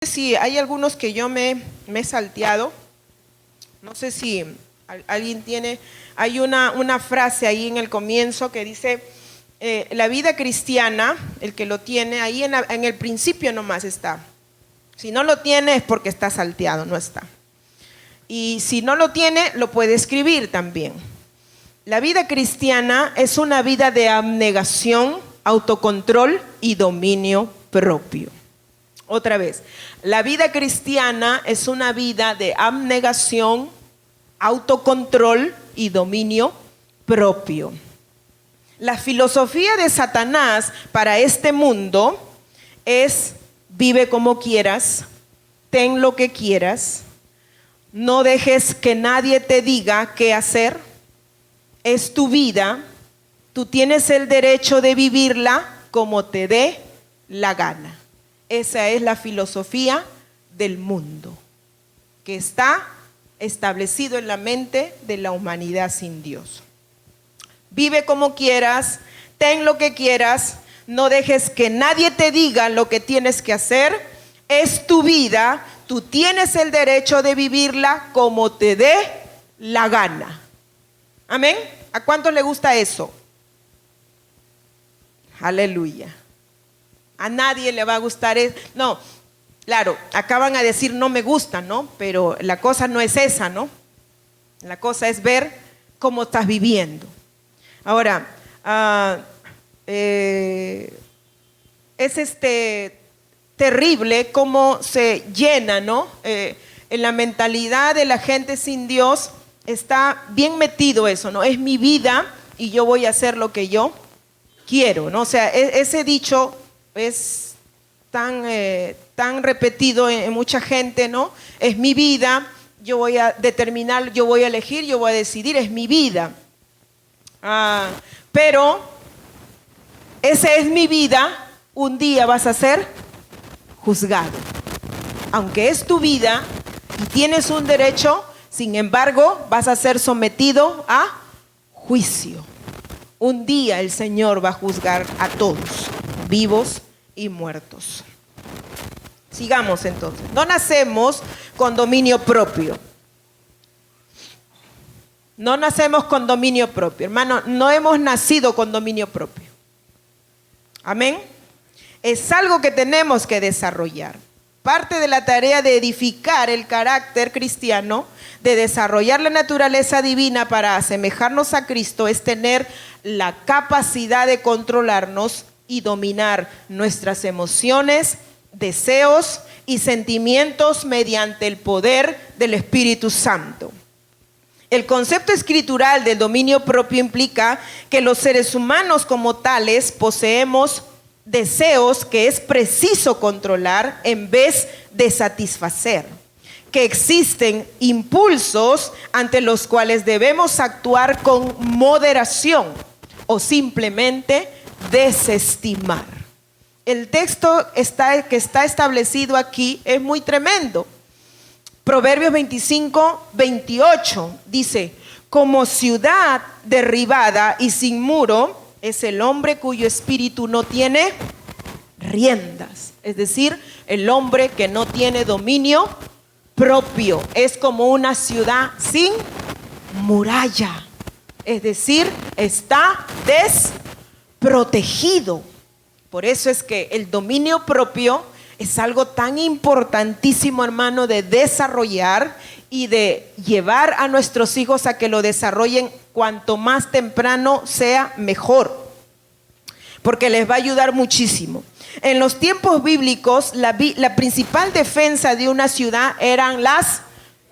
Si hay algunos que yo me he salteado, no sé si alguien tiene, hay una frase ahí en el comienzo que dice, la vida cristiana, el que lo tiene, ahí en el principio nomás está. Si no lo tiene es porque está salteado, no está. Y si no lo tiene, lo puede escribir también. La vida cristiana es una vida de abnegación, autocontrol y dominio propio. Otra vez, la vida cristiana es una vida de abnegación, autocontrol y dominio propio. La filosofía de Satanás para este mundo es: vive como quieras, ten lo que quieras, no dejes que nadie te diga qué hacer, es tu vida, tú tienes el derecho de vivirla como te dé la gana. Esa es la filosofía del mundo, que está establecido en la mente de la humanidad sin Dios. Vive como quieras, ten lo que quieras, no dejes que nadie te diga lo que tienes que hacer, es tu vida, tú tienes el derecho de vivirla como te dé la gana. Amén. ¿A cuántos le gusta eso? Aleluya. A nadie le va a gustar eso. No, claro, acaban a decir no me gusta, ¿no? Pero la cosa no es esa, ¿no? La cosa es ver cómo estás viviendo. Ahora, es terrible cómo se llena, ¿no? En la mentalidad de la gente sin Dios está bien metido eso, ¿no? Es mi vida y yo voy a hacer lo que yo quiero, ¿no? O sea, ese dicho es tan repetido en mucha gente, ¿no? Es mi vida, yo voy a determinar, yo voy a elegir, yo voy a decidir, es mi vida. Pero esa es mi vida, un día vas a ser juzgado. Aunque es tu vida y tienes un derecho, sin embargo, vas a ser sometido a juicio. Un día el Señor va a juzgar a todos, vivos y muertos. Sigamos entonces. No nacemos con dominio propio. No nacemos con dominio propio, hermano. No hemos nacido con dominio propio. Amén. Es algo que tenemos que desarrollar. Parte de la tarea de edificar el carácter cristiano, de desarrollar la naturaleza divina para asemejarnos a Cristo, es tener la capacidad de controlarnos y dominar nuestras emociones, deseos y sentimientos mediante el poder del Espíritu Santo. El concepto escritural del dominio propio implica que los seres humanos como tales poseemos deseos que es preciso controlar en vez de satisfacer, que existen impulsos ante los cuales debemos actuar con moderación o simplemente desestimar. El texto que está establecido aquí es muy tremendo. Proverbios 25:28 dice: como ciudad derribada y sin muro es el hombre cuyo espíritu no tiene riendas. Es decir, el hombre que no tiene dominio propio. Es como una ciudad sin muralla. Es decir, está desprotegido. Por eso es que el dominio propio es algo tan importantísimo, hermano, de desarrollar y de llevar a nuestros hijos a que lo desarrollen cuanto más temprano sea mejor, porque les va a ayudar muchísimo. En los tiempos bíblicos, la principal defensa de una ciudad eran las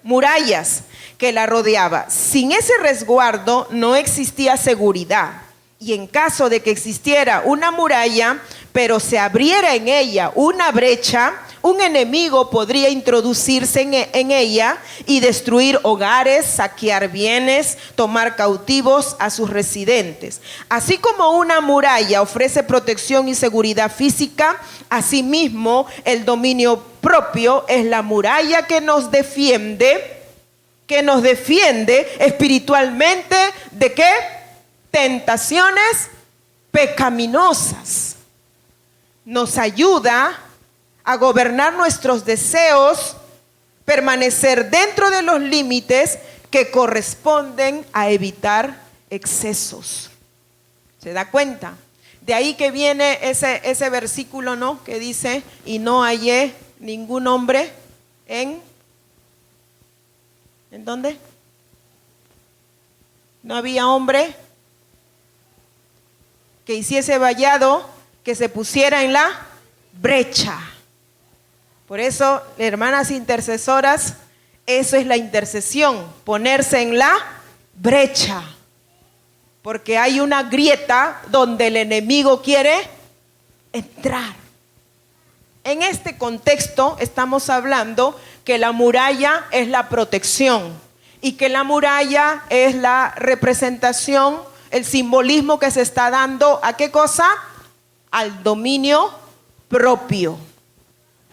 murallas que la rodeaba. Sin ese resguardo no existía seguridad. Y en caso de que existiera una muralla, pero se abriera en ella una brecha, un enemigo podría introducirse en ella y destruir hogares, saquear bienes, tomar cautivos a sus residentes. Así como una muralla ofrece protección y seguridad física, asimismo el dominio propio es la muralla que nos defiende espiritualmente. ¿De qué? Tentaciones pecaminosas. Nos ayuda a gobernar nuestros deseos, permanecer dentro de los límites que corresponden a evitar excesos. ¿Se da cuenta? De ahí que viene ese versículo, ¿no? Que dice, y no hallé ningún hombre ¿en dónde? No había hombre que hiciese vallado, que se pusiera en la brecha. Por eso, hermanas intercesoras, eso es la intercesión, ponerse en la brecha. Porque hay una grieta donde el enemigo quiere entrar. En este contexto estamos hablando que la muralla es la protección y que la muralla es la representación, el simbolismo que se está dando ¿a qué cosa? Al dominio propio.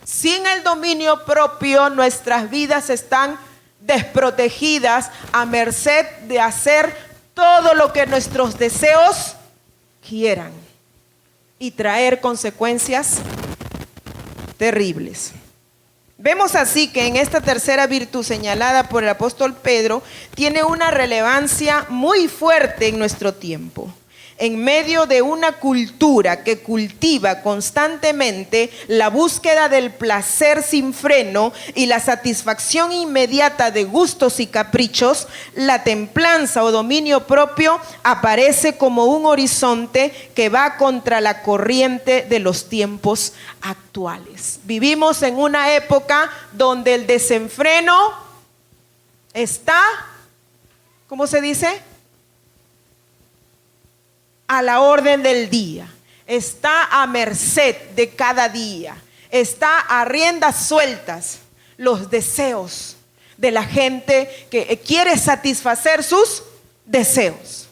Sin el dominio propio, nuestras vidas están desprotegidas a merced de hacer todo lo que nuestros deseos quieran y traer consecuencias terribles. Vemos así que en esta tercera virtud señalada por el apóstol Pedro tiene una relevancia muy fuerte en nuestro tiempo. En medio de una cultura que cultiva constantemente la búsqueda del placer sin freno y la satisfacción inmediata de gustos y caprichos, la templanza o dominio propio aparece como un horizonte que va contra la corriente de los tiempos actuales. Vivimos en una época donde el desenfreno está, ¿cómo se dice?, a la orden del día, está a merced de cada día, está a riendas sueltas los deseos de la gente que quiere satisfacer sus deseos.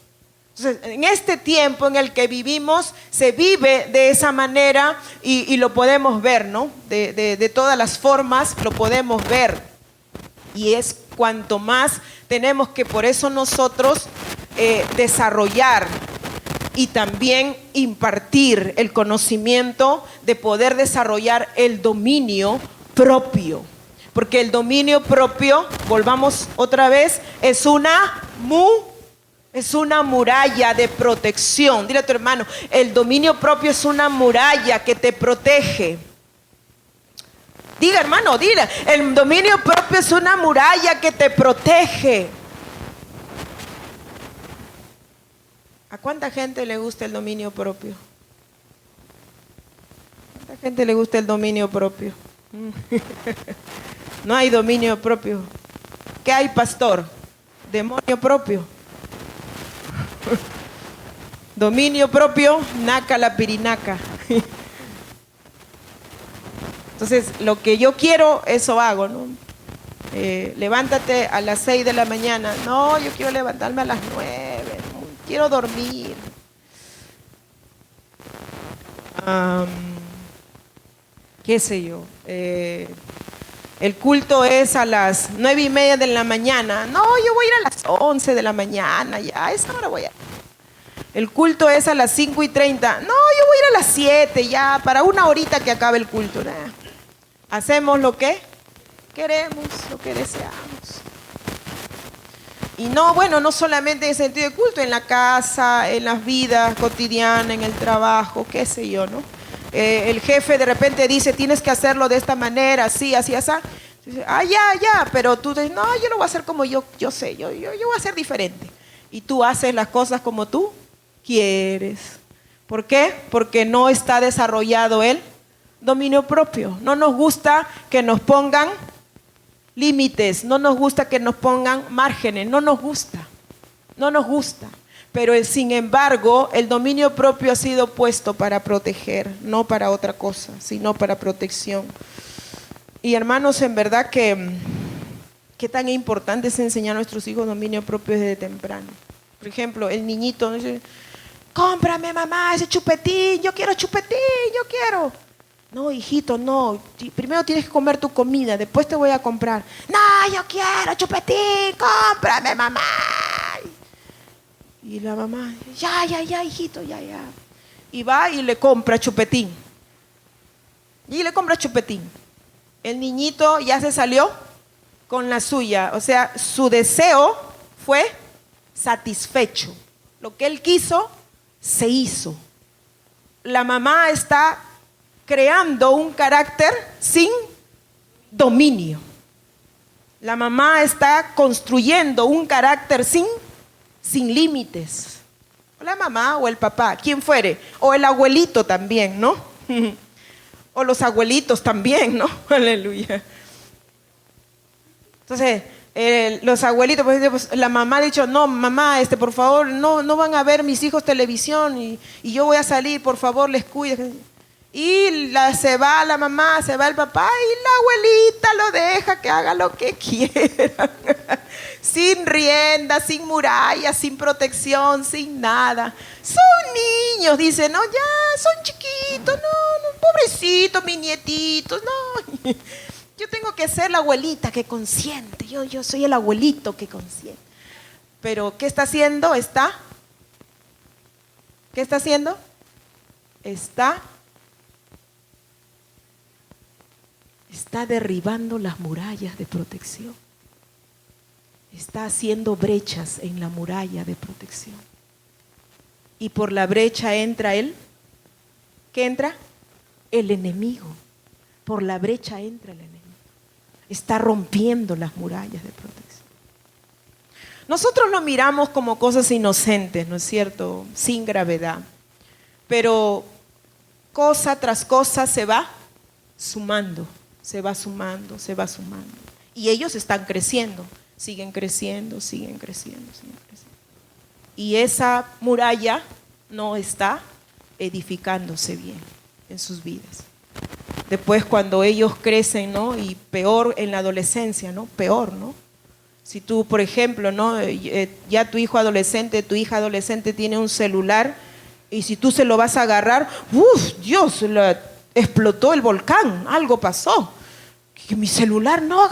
Entonces, en este tiempo en el que vivimos, se vive de esa manera y lo podemos ver, ¿no? De todas las formas lo podemos ver. Y es cuanto más tenemos que, por eso nosotros desarrollar y también impartir el conocimiento de poder desarrollar el dominio propio. Porque el dominio propio, volvamos otra vez, es una muralla de protección. Dile a tu hermano, el dominio propio es una muralla que te protege. Diga, hermano, dile, el dominio propio es una muralla que te protege. ¿A cuánta gente le gusta el dominio propio? ¿A cuánta gente le gusta el dominio propio? No hay dominio propio. ¿Qué hay, pastor? Demonio propio. Dominio propio, naca la pirinaca. Entonces, lo que yo quiero, eso hago, ¿no? Levántate a las 6 de la mañana. No, yo quiero levantarme a las 9. Quiero dormir. ¿Qué sé yo? El culto es a las 9:30 de la mañana. No, yo voy a ir a las 11 de la mañana. Ya, a esa hora voy a... El culto es a las 5:30. No, yo voy a ir a las 7 ya, para una horita que acabe el culto. Hacemos lo que queremos, lo que deseamos. Y no, bueno, no solamente en el sentido de culto, en la casa, en las vidas cotidianas, en el trabajo, qué sé yo, ¿no? El jefe de repente dice, tienes que hacerlo de esta manera, así, así, así. Dice, ya, pero tú dices, no, yo lo voy a hacer como yo sé, yo voy a hacer diferente. Y tú haces las cosas como tú quieres. ¿Por qué? Porque no está desarrollado el dominio propio. No nos gusta que nos pongan límites, no nos gusta que nos pongan márgenes, no nos gusta. Pero sin embargo, el dominio propio ha sido puesto para proteger, no para otra cosa, sino para protección. Y hermanos, en verdad que qué tan importante es enseñar a nuestros hijos dominio propio desde temprano. Por ejemplo, el niñito dice, cómprame mamá ese chupetín, yo quiero chupetín, yo quiero. No, hijito, no. Primero tienes que comer tu comida, después te voy a comprar. No, yo quiero chupetín, cómprame, mamá. Y la mamá, ya, hijito, ya. Y va y le compra chupetín. y le compra chupetín. El niñito ya se salió con la suya, o sea, su deseo fue satisfecho. Lo que él quiso, se hizo. La mamá está creando un carácter sin dominio. La mamá está construyendo un carácter sin límites. O la mamá o el papá, quien fuere. O el abuelito también, ¿no? O los abuelitos también, ¿no? Aleluya. Entonces, los abuelitos, pues, la mamá ha dicho, no, mamá, por favor, no van a ver mis hijos televisión y yo voy a salir, por favor, les cuide. Y se va la mamá, se va el papá y la abuelita lo deja que haga lo que quiera. Sin rienda, sin murallas, sin protección, sin nada. Son niños, dicen, no, ya, son chiquitos, no, pobrecitos, mis nietitos, no. Yo tengo que ser la abuelita que consiente, yo soy el abuelito que consiente. Pero, ¿qué está haciendo? ¿Qué está haciendo? Está derribando las murallas de protección. Está haciendo brechas en la muralla de protección. Y por la brecha entra él. ¿Qué entra? El enemigo. Por la brecha entra el enemigo. Está rompiendo las murallas de protección. Nosotros lo miramos como cosas inocentes, ¿no es cierto? Sin gravedad. Pero cosa tras cosa se va sumando. Se va sumando, se va sumando. Y ellos están creciendo, siguen creciendo, siguen creciendo, siguen creciendo. Y esa muralla no está edificándose bien en sus vidas. Después cuando ellos crecen, ¿no? Y peor en la adolescencia, ¿no? Peor, ¿no? Si tú, por ejemplo, ¿no? Ya tu hijo adolescente, tu hija adolescente tiene un celular y si tú se lo vas a agarrar, ¡uf! Dios, explotó el volcán, algo pasó. Que mi celular, no,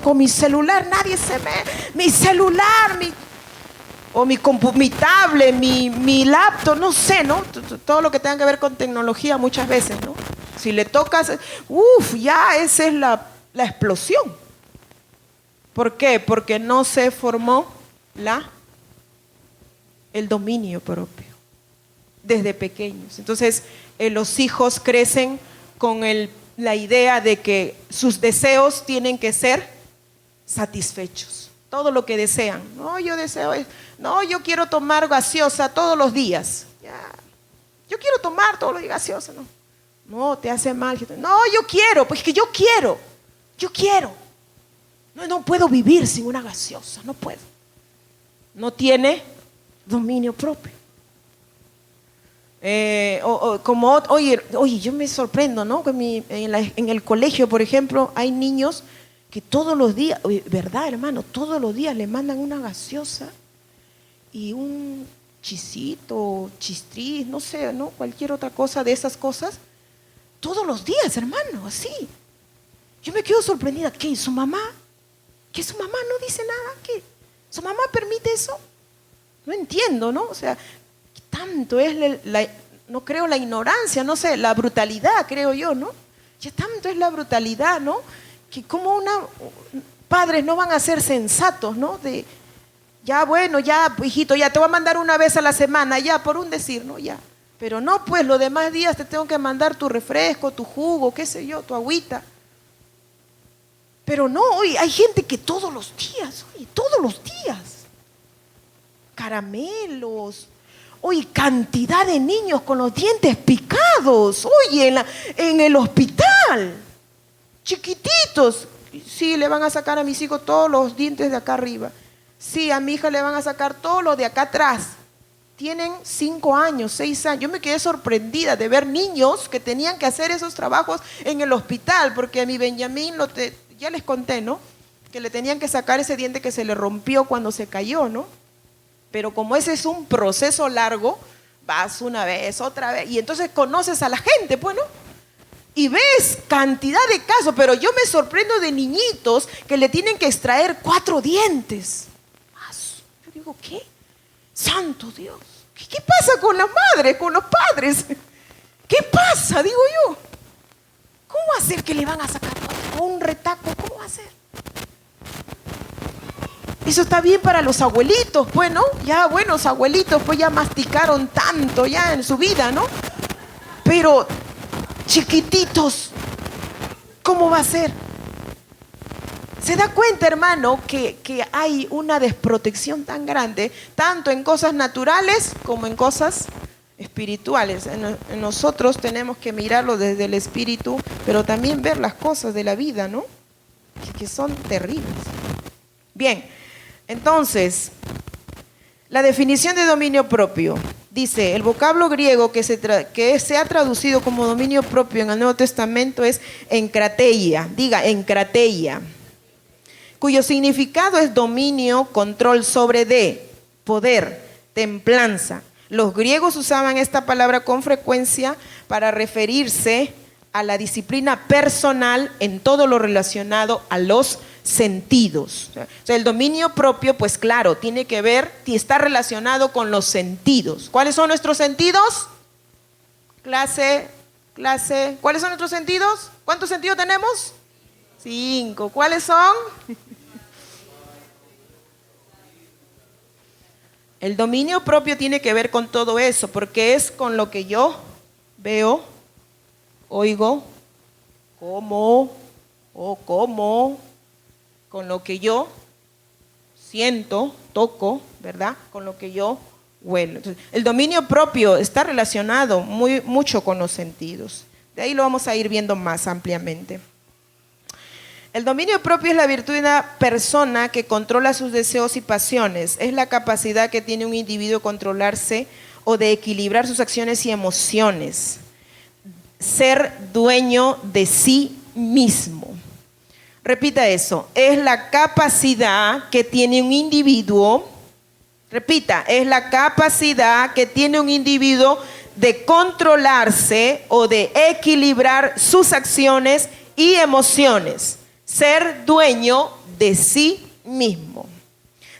con mi celular nadie se ve. Mi celular, mi tablet, mi laptop, no sé, ¿no? Todo lo que tenga que ver con tecnología muchas veces, ¿no? Si le tocas, ya esa es la explosión. ¿Por qué? Porque no se formó el dominio propio desde pequeños. Entonces, los hijos crecen con la idea de que sus deseos tienen que ser satisfechos. Todo lo que desean. No, yo quiero tomar gaseosa todos los días. Ya. Yo quiero tomar todos los días gaseosa. No, te hace mal. No, yo quiero, pues que yo quiero. No puedo vivir sin una gaseosa, no puedo. No tiene dominio propio. Oye, yo me sorprendo, ¿no? Que en el colegio, por ejemplo, hay niños que todos los días, ¿verdad, hermano? Todos los días le mandan una gaseosa y un chisito, chistriz, no sé, ¿no? Cualquier otra cosa de esas cosas. Todos los días, hermano, así. Yo me quedo sorprendida. ¿Qué? ¿Su mamá? ¿Que su mamá no dice nada? ¿Qué? ¿Su mamá permite eso? No entiendo, ¿no? O sea, tanto es no creo la ignorancia, no sé, la brutalidad, creo yo, ¿no? Ya tanto es la brutalidad, ¿no? Que como padres no van a ser sensatos, ¿no? Ya bueno, ya hijito, ya te voy a mandar una vez a la semana, ya por un decir, ¿no? Ya. Pero no, pues los demás días te tengo que mandar tu refresco, tu jugo, qué sé yo, tu agüita. Pero no, hoy hay gente que todos los días, caramelos. Hoy cantidad de niños con los dientes picados, oye, en el hospital, chiquititos. Sí, le van a sacar a mis hijos todos los dientes de acá arriba. Sí, a mi hija le van a sacar todos los de acá atrás. Tienen 5 años, 6 años. Yo me quedé sorprendida de ver niños que tenían que hacer esos trabajos en el hospital, porque a mi Benjamín, ya les conté, ¿no? Que le tenían que sacar ese diente que se le rompió cuando se cayó, ¿no? Pero como ese es un proceso largo, vas una vez, otra vez, y entonces conoces a la gente, pues, ¿no? Y ves cantidad de casos, pero yo me sorprendo de niñitos que le tienen que extraer 4 dientes. Yo digo, ¿qué? Santo Dios, ¿qué pasa con las madres, con los padres? ¿Qué pasa? Digo yo. ¿Cómo va a ser que le van a sacar un retaco? ¿Cómo va a ser? Eso está bien para los abuelitos, pues, ¿no? Ya buenos abuelitos, pues ya masticaron tanto ya en su vida, ¿no? Pero chiquititos, ¿cómo va a ser? ¿Se da cuenta, hermano, que hay una desprotección tan grande, tanto en cosas naturales como en cosas espirituales? En nosotros tenemos que mirarlo desde el espíritu, pero también ver las cosas de la vida, ¿no? Que son terribles. Bien, entonces, la definición de dominio propio. Dice, el vocablo griego que se ha traducido como dominio propio en el Nuevo Testamento es enkrateia. Diga, enkrateia, cuyo significado es dominio, control sobre de, poder, templanza. Los griegos usaban esta palabra con frecuencia para referirse a la disciplina personal en todo lo relacionado a los sentidos. O sea, el dominio propio, pues claro, tiene que ver y está relacionado con los sentidos. ¿Cuáles son nuestros sentidos? Clase. ¿Cuáles son nuestros sentidos? ¿Cuántos sentidos tenemos? 5. ¿Cuáles son? El dominio propio tiene que ver con todo eso, porque es con lo que yo veo, oigo, como, con lo que yo siento, toco, ¿verdad? Con lo que yo huelo. Entonces, el dominio propio está relacionado mucho con los sentidos. De ahí lo vamos a ir viendo más ampliamente. El dominio propio es la virtud de una persona que controla sus deseos y pasiones. Es la capacidad que tiene un individuo de controlarse o de equilibrar sus acciones y emociones. Ser dueño de sí mismo. Repita eso. Es la capacidad que tiene un individuo. Repita, es la capacidad que tiene un individuo de controlarse o de equilibrar sus acciones y emociones. Ser dueño de sí mismo.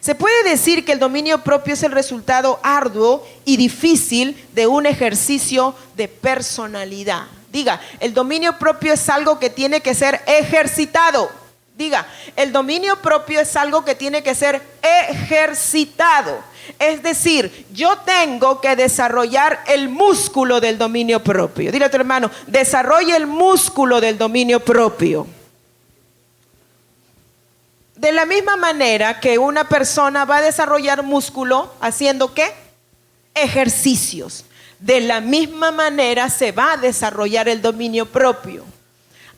Se puede decir que el dominio propio es el resultado arduo y difícil de un ejercicio de personalidad. Diga, el dominio propio es algo que tiene que ser ejercitado. Diga, el dominio propio es algo que tiene que ser ejercitado. Es decir, yo tengo que desarrollar el músculo del dominio propio. Dile a tu hermano, desarrolla el músculo del dominio propio. De la misma manera que una persona va a desarrollar músculo haciendo ¿qué? Ejercicios. De la misma manera se va a desarrollar el dominio propio.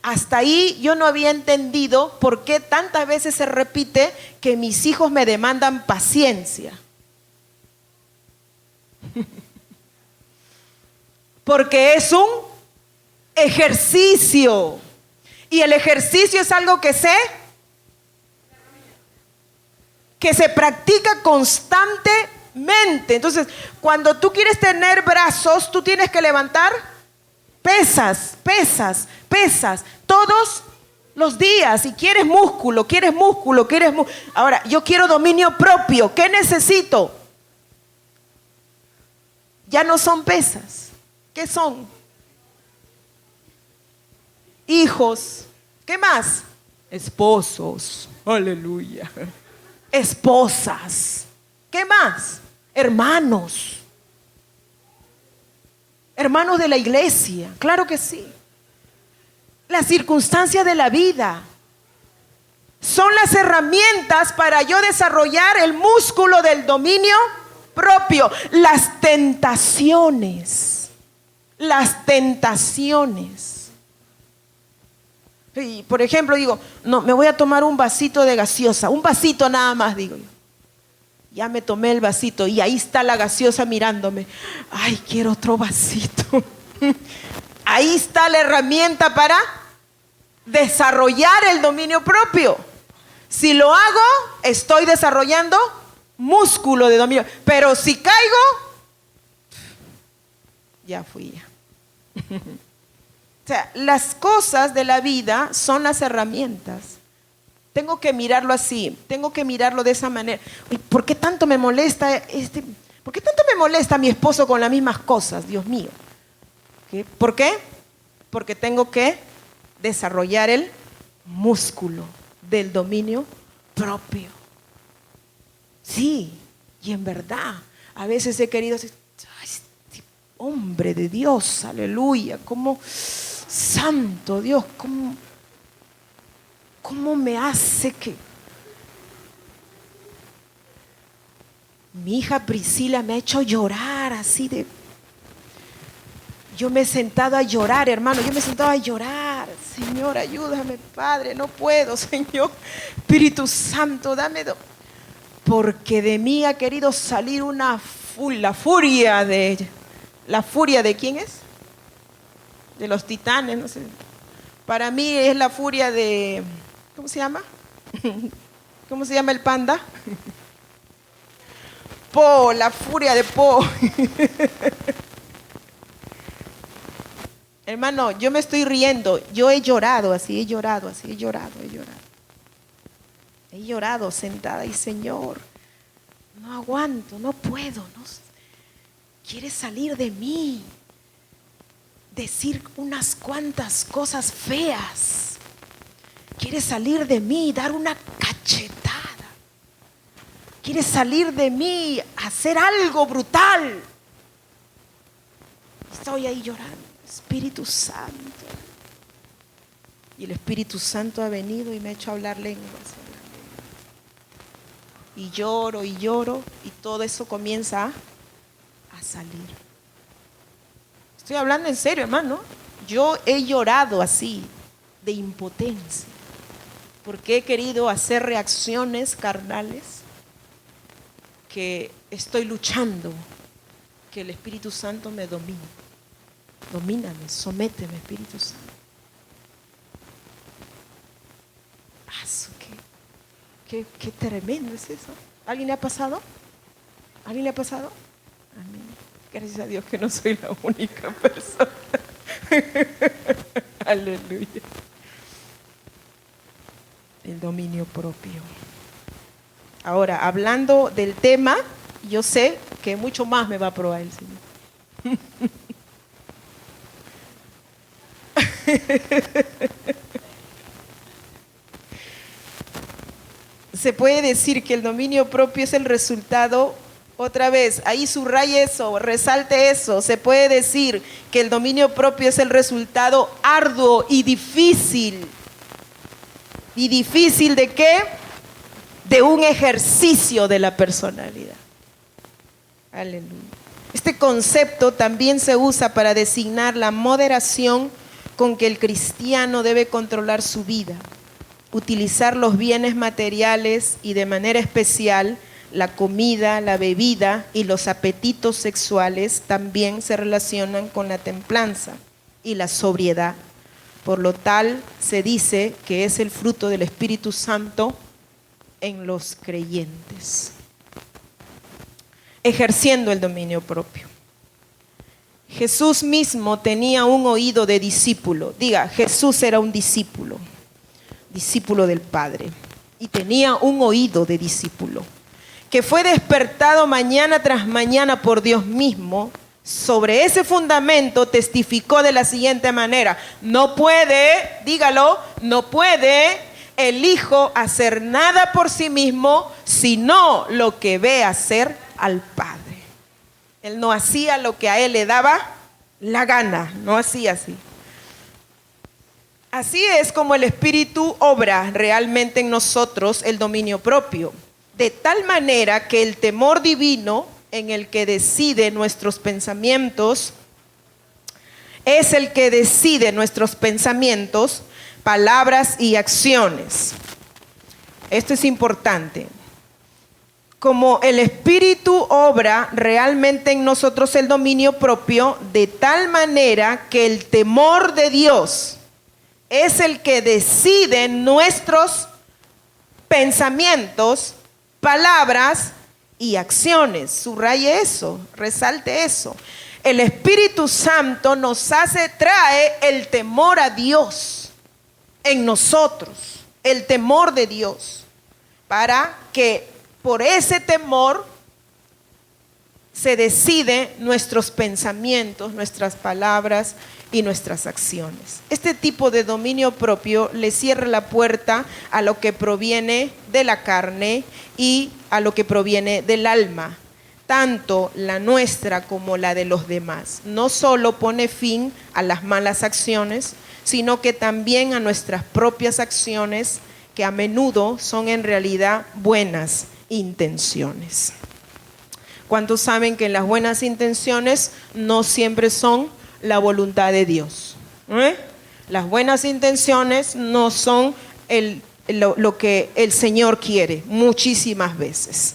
Hasta ahí yo no había entendido por qué tantas veces se repite que mis hijos me demandan paciencia. Porque es un ejercicio. Y el ejercicio es algo que se practica constantemente. Entonces, cuando tú quieres tener brazos, tú tienes que levantar pesas todos los días. Y quieres músculo. Ahora, yo quiero dominio propio. ¿Qué necesito? Ya no son pesas. ¿Qué son? Hijos. ¿Qué más? Esposos. Aleluya. Esposas. ¿Qué más? Hermanos. Hermanos de la iglesia. Claro que sí. Las circunstancias de la vida son las herramientas para yo desarrollar el músculo del dominio propio. Las tentaciones. Y por ejemplo digo, no, me voy a tomar un vasito de gaseosa, un vasito nada más, digo yo. Ya me tomé el vasito y ahí está la gaseosa mirándome. Ay, quiero otro vasito. Ahí está la herramienta para desarrollar el dominio propio. Si lo hago, estoy desarrollando músculo de dominio. Pero si caigo, ya fui ya. O sea, las cosas de la vida son las herramientas. Tengo que mirarlo así, tengo que mirarlo de esa manera. ¿Por qué tanto me molesta ¿por qué tanto me molesta mi esposo con las mismas cosas? Dios mío. ¿Por qué? Porque tengo que desarrollar el músculo del dominio propio. Sí, y en verdad, a veces he querido decir, ay, este hombre de Dios, aleluya, como santo Dios, cómo me hace que mi hija Priscila me ha hecho llorar así de... Yo me he sentado a llorar, hermano, yo me he sentado a llorar. Señor, ayúdame, Padre, no puedo, Señor. Espíritu Santo, dame... Porque de mí ha querido salir la furia de... ¿La furia de quién es? De los titanes, no sé. Para mí es la furia de... ¿Cómo se llama? ¿Cómo se llama el panda? Po, la furia de Po. Hermano, yo me estoy riendo. Yo he llorado así, he llorado. He llorado sentada y Señor, no aguanto, no puedo. No, quiere salir de mí. Decir unas cuantas cosas feas. Quiere salir de mí, dar una cachetada. Quiere salir de mí, hacer algo brutal. Estoy ahí llorando. Espíritu Santo. Y el Espíritu Santo ha venido y me ha hecho hablar lenguas. Y lloro, y todo eso comienza a salir. Estoy hablando en serio, hermano. Yo he llorado así, de impotencia, porque he querido hacer reacciones carnales que estoy luchando, que el Espíritu Santo me domine. Domíname, sométeme, Espíritu Santo. Qué tremendo es eso. ¿Alguien le ha pasado? ¿Alguien le ha pasado? Amén. Gracias a Dios que no soy la única persona. Aleluya. El dominio propio. Ahora, hablando del tema, yo sé que mucho más me va a probar el Señor. Se puede decir que el dominio propio es el resultado, otra vez, ahí subraye eso, resalte eso, se puede decir que el dominio propio es el resultado arduo y difícil. ¿Y difícil de qué? De un ejercicio de la personalidad. Aleluya. Este concepto también se usa para designar la moderación con que el cristiano debe controlar su vida, utilizar los bienes materiales y de manera especial la comida, la bebida y los apetitos sexuales también se relacionan con la templanza y la sobriedad. Por lo tal se dice que es el fruto del Espíritu Santo en los creyentes. Ejerciendo el dominio propio. Jesús mismo tenía un oído de discípulo. Diga, Jesús era un discípulo del Padre, y tenía un oído de discípulo, que fue despertado mañana tras mañana por Dios mismo. Sobre ese fundamento testificó de la siguiente manera: no puede, dígalo, no puede el Hijo hacer nada por sí mismo, sino lo que ve hacer al Padre. Él no hacía lo que a él le daba la gana, no hacía así. Así es como el Espíritu obra realmente en nosotros el dominio propio, de tal manera que el temor divino en el que decide nuestros pensamientos, es el que decide nuestros pensamientos, palabras y acciones. Esto es importante. Como el Espíritu obra realmente en nosotros el dominio propio, de tal manera que el temor de Dios es el que decide nuestros pensamientos, palabras y acciones. Subraye eso, resalte eso. El Espíritu Santo trae el temor a Dios en nosotros, el temor de Dios, para que por ese temor se decide nuestros pensamientos, nuestras palabras y nuestras acciones. Este tipo de dominio propio le cierra la puerta a lo que proviene de la carne y a lo que proviene del alma, tanto la nuestra como la de los demás. No solo pone fin a las malas acciones, sino que también a nuestras propias acciones, que a menudo son en realidad buenas intenciones. ¿Cuántos saben que las buenas intenciones no siempre son la voluntad de Dios? Las buenas intenciones no son lo que el Señor quiere muchísimas veces.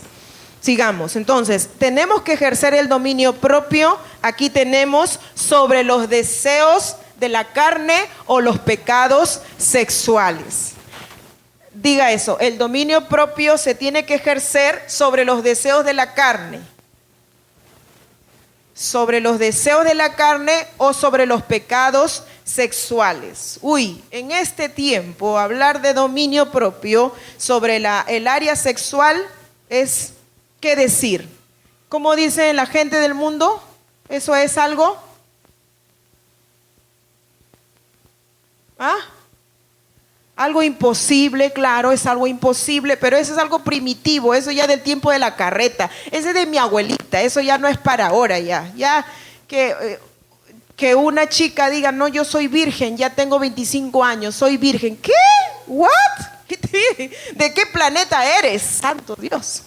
Sigamos, entonces, tenemos que ejercer el dominio propio. Aquí tenemos sobre los deseos de la carne o los pecados sexuales. Diga eso, el dominio propio se tiene que ejercer sobre los deseos de la carne. Sobre los deseos de la carne o sobre los pecados sexuales. En este tiempo hablar de dominio propio sobre el área sexual es, ¿qué decir? ¿Cómo dice la gente del mundo? ¿Eso es algo? Algo imposible, claro, es algo imposible, pero eso es algo primitivo, eso ya del tiempo de la carreta, ese es de mi abuelita, eso ya no es para ahora ya que una chica diga, no, yo soy virgen, ya tengo 25 años, soy virgen. ¿Qué? ¿What? ¿De qué planeta eres? Santo Dios.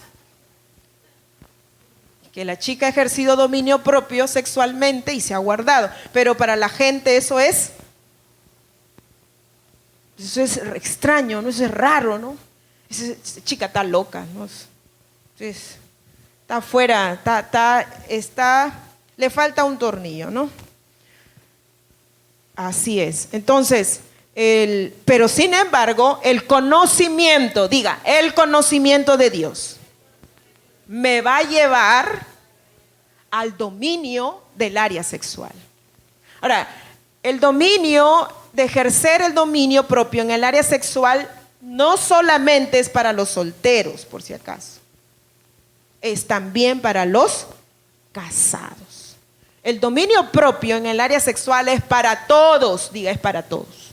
Que la chica ha ejercido dominio propio sexualmente y se ha guardado, pero para la gente eso es extraño, ¿no? Eso es raro, ¿no? Esa chica está loca, ¿no? Está fuera, le falta un tornillo, ¿no? Así es. Entonces, pero sin embargo, el conocimiento, diga, el conocimiento de Dios me va a llevar al dominio del área sexual. Ahora, el dominio de ejercer el dominio propio en el área sexual no solamente es para los solteros, por si acaso, es también para los casados. El dominio propio en el área sexual es para todos, diga, es para todos.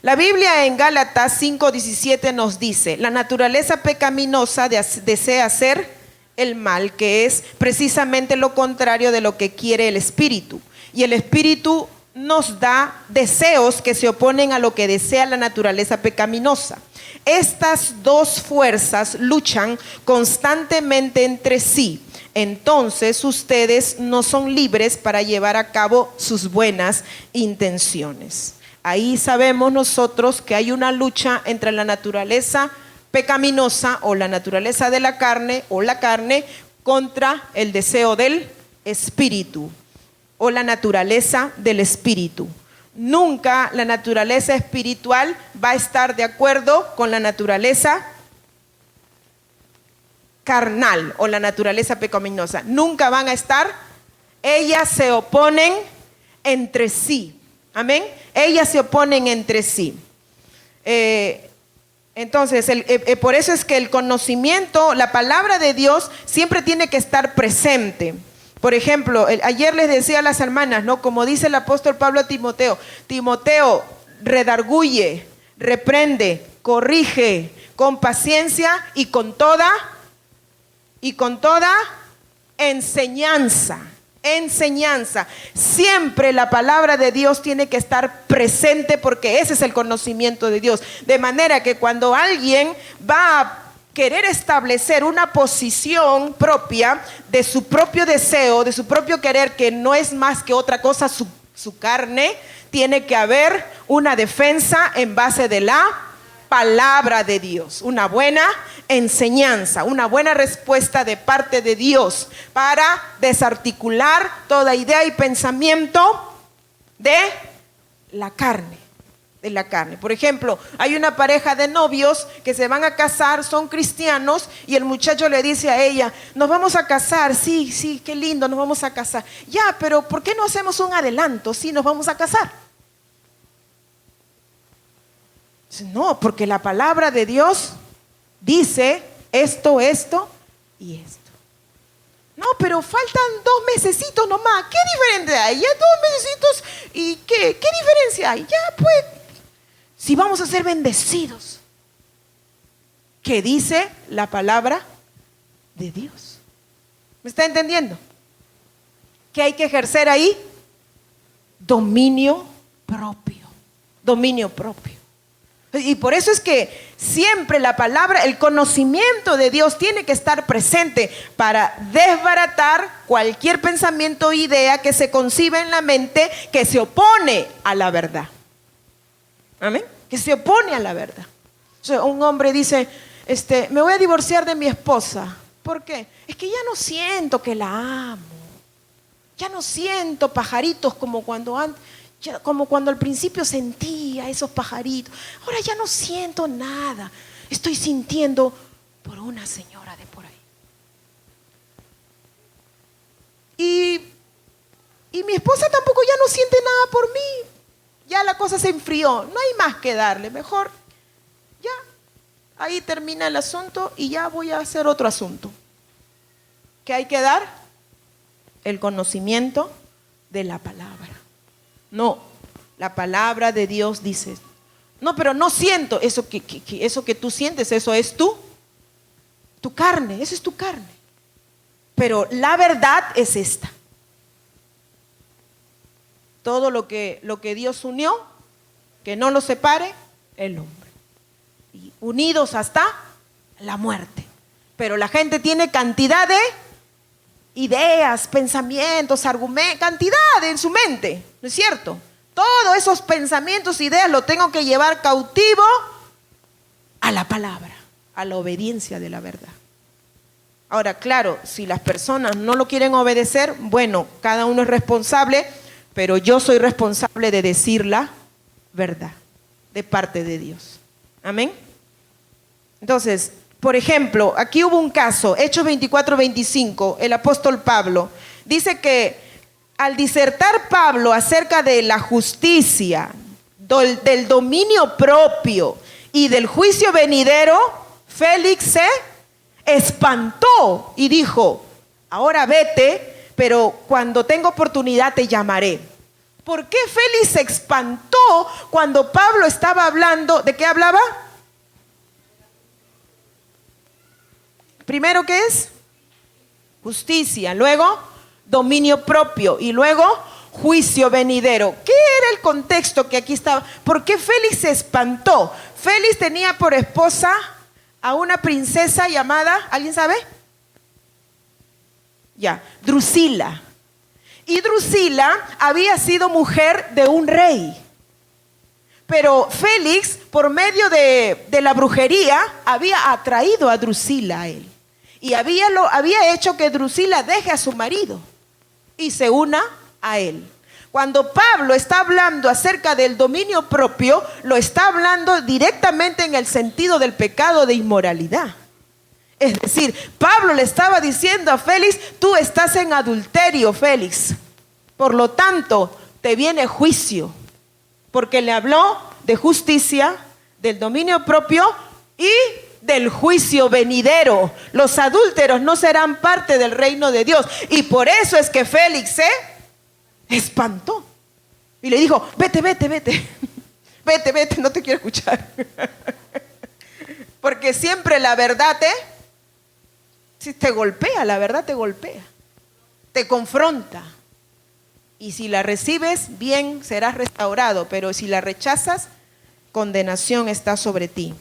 La Biblia en Gálatas 5:17 nos dice, la naturaleza pecaminosa desea hacer el mal, que es precisamente lo contrario de lo que quiere el espíritu. Y el espíritu nos da deseos que se oponen a lo que desea la naturaleza pecaminosa. Estas dos fuerzas luchan constantemente entre sí. Entonces ustedes no son libres para llevar a cabo sus buenas intenciones. Ahí sabemos nosotros que hay una lucha entre la naturaleza pecaminosa o la naturaleza de la carne o la carne contra el deseo del espíritu o la naturaleza del espíritu. Nunca la naturaleza espiritual va a estar de acuerdo con la naturaleza carnal o la naturaleza pecaminosa. Nunca van a estar, ellas se oponen entre sí. Amén. Ellas se oponen entre sí. Entonces, por eso es que el conocimiento, la palabra de Dios siempre tiene que estar presente. Por ejemplo, ayer les decía a las hermanas, ¿no? Como dice el apóstol Pablo a Timoteo, Timoteo, redarguye, reprende, corrige con paciencia y con toda enseñanza. Siempre la palabra de Dios tiene que estar presente porque ese es el conocimiento de Dios. De manera que cuando alguien va a querer establecer una posición propia de su propio deseo, de su propio querer, que no es más que otra cosa su carne, tiene que haber una defensa en base de la palabra de Dios, una buena enseñanza, una buena respuesta de parte de Dios para desarticular toda idea y pensamiento de la carne. Por ejemplo, hay una pareja de novios que se van a casar, son cristianos, y el muchacho le dice a ella, nos vamos a casar, sí, qué lindo, nos vamos a casar. Ya, pero ¿por qué no hacemos un adelanto? Sí, nos vamos a casar. No, porque la palabra de Dios dice esto y esto. No, pero faltan 2 mesecitos nomás. ¿Qué diferencia hay? Ya 2 mesecitos. ¿Y qué diferencia hay? Ya pues, si vamos a ser bendecidos. ¿Qué dice la palabra de Dios? ¿Me está entendiendo? ¿Qué hay que ejercer ahí? Dominio propio. Dominio propio. Y por eso es que siempre la palabra, el conocimiento de Dios tiene que estar presente para desbaratar cualquier pensamiento o idea que se concibe en la mente que se opone a la verdad. Amén. Que se opone a la verdad. O sea, un hombre dice, me voy a divorciar de mi esposa. ¿Por qué? Es que ya no siento que la amo. Ya no siento pajaritos como cuando al principio sentía esos pajaritos. Ahora ya no siento nada. Estoy sintiendo por una señora de por ahí. Y mi esposa tampoco ya no siente nada por mí. Ya la cosa se enfrió. No hay más que darle. Mejor ya. Ahí termina el asunto y ya voy a hacer otro asunto. ¿Qué hay que dar? El conocimiento de la palabra. No, la palabra de Dios dice, no, pero no siento eso que tú sientes, eso es tu carne, eso es tu carne. Pero la verdad es esta. Todo lo que Dios unió, que no lo separe el hombre. Y unidos hasta la muerte. Pero la gente tiene cantidad de ideas, pensamientos, argumentos, cantidad en su mente, ¿no es cierto? Todos esos pensamientos, ideas, lo tengo que llevar cautivo a la palabra, a la obediencia de la verdad. Ahora, claro, si las personas no lo quieren obedecer, bueno, cada uno es responsable, pero yo soy responsable de decir la verdad de parte de Dios. Amén. Entonces, por ejemplo, aquí hubo un caso, Hechos 24-25, el apóstol Pablo, dice que al disertar Pablo acerca de la justicia, del dominio propio y del juicio venidero, Félix se espantó y dijo, ahora vete, pero cuando tenga oportunidad te llamaré. ¿Por qué Félix se espantó cuando Pablo estaba hablando? ¿De qué hablaba? Primero, ¿qué es? Justicia, luego dominio propio y luego juicio venidero. ¿Qué era el contexto que aquí estaba? ¿Por qué Félix se espantó? Félix tenía por esposa a una princesa llamada, ¿alguien sabe? Ya, Drusila. Y Drusila había sido mujer de un rey. Pero Félix, por medio de la brujería, había atraído a Drusila a él. Y había hecho que Drusila deje a su marido y se una a él. Cuando Pablo está hablando acerca del dominio propio, lo está hablando directamente en el sentido del pecado de inmoralidad. Es decir, Pablo le estaba diciendo a Félix, tú estás en adulterio, Félix. Por lo tanto, te viene juicio. Porque le habló de justicia, del dominio propio y del juicio venidero. Los adúlteros no serán parte del reino de Dios. Y por eso es que Félix se espantó. Y le dijo, vete. Vete, no te quiero escuchar. Porque siempre la verdad si te golpea, la verdad te golpea. Te confronta. Y si la recibes, bien, serás restaurado. Pero si la rechazas, condenación está sobre ti.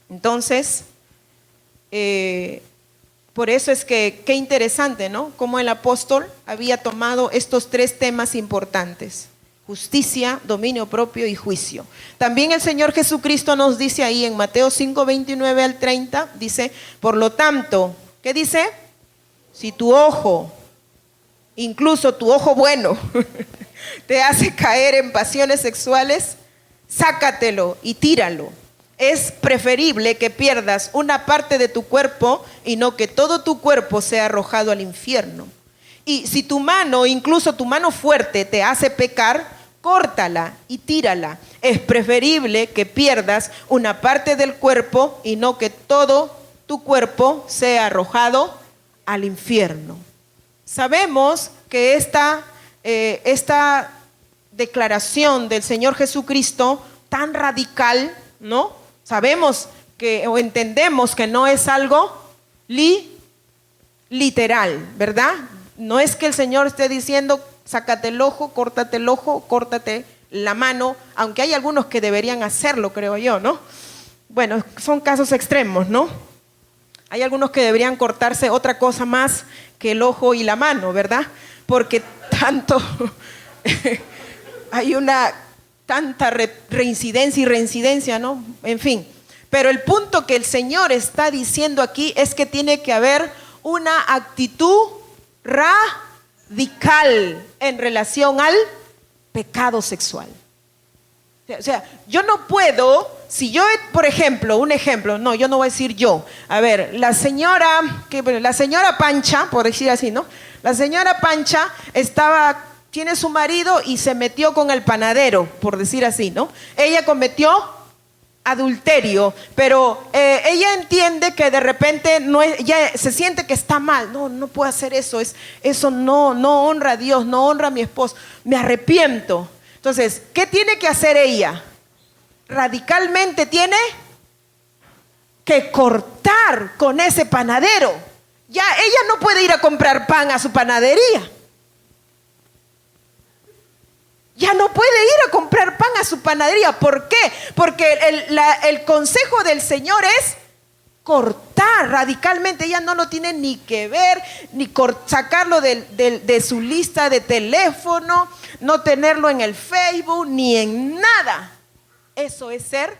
Entonces, por eso es que, qué interesante, ¿no? Cómo el apóstol había tomado estos 3 temas importantes. Justicia, dominio propio y juicio. También el Señor Jesucristo nos dice ahí en Mateo 5:29 al 30, dice, por lo tanto, ¿qué dice? Si tu ojo, incluso tu ojo bueno, te hace caer en pasiones sexuales, sácatelo y tíralo. Es preferible que pierdas una parte de tu cuerpo y no que todo tu cuerpo sea arrojado al infierno. Y si tu mano, incluso tu mano fuerte, te hace pecar, córtala y tírala. Es preferible que pierdas una parte del cuerpo y no que todo tu cuerpo sea arrojado al infierno. sabemos que esta declaración del Señor Jesucristo tan radical, ¿no? Sabemos que o entendemos que no es algo literal, ¿verdad? No es que el Señor esté diciendo, sácate el ojo, córtate la mano, aunque hay algunos que deberían hacerlo, creo yo, ¿no? Bueno, son casos extremos, ¿no? Hay algunos que deberían cortarse otra cosa más que el ojo y la mano, ¿verdad? Porque tanto hay una tanta reincidencia y reincidencia, ¿no? En fin. Pero el punto que el Señor está diciendo aquí es que tiene que haber una actitud radical en relación al pecado sexual. O sea, yo no puedo, si yo, por ejemplo, un ejemplo, no, yo no voy a decir yo. A ver, la señora Pancha, por decir así, ¿no? La señora Pancha tiene su marido y se metió con el panadero, por decir así, ¿no? Ella cometió adulterio, pero ella entiende que de repente ya se siente que está mal. No puedo hacer eso, eso no honra a Dios, no honra a mi esposo, me arrepiento. Entonces, ¿qué tiene que hacer ella? Radicalmente tiene que cortar con ese panadero. Ya ella no puede ir a comprar pan a su panadería. Ya no puede ir a comprar pan a su panadería. ¿Por qué? Porque el consejo del Señor es cortar radicalmente. Ella no lo tiene ni que ver, ni sacarlo de su lista de teléfono, no tenerlo en el Facebook, ni en nada. Eso es ser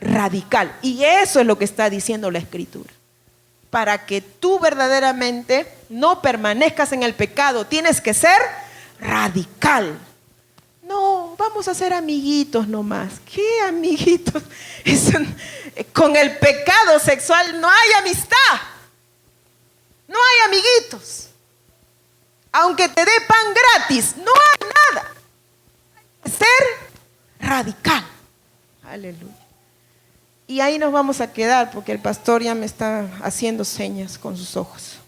radical. Y eso es lo que está diciendo la Escritura. Para que tú verdaderamente no permanezcas en el pecado, tienes que ser radical. No, vamos a ser amiguitos nomás. ¿Qué amiguitos? Con el pecado sexual no hay amistad. No hay amiguitos. Aunque te dé pan gratis, no hay nada. Hay que ser radical. Aleluya. Y ahí nos vamos a quedar porque el pastor ya me está haciendo señas con sus ojos.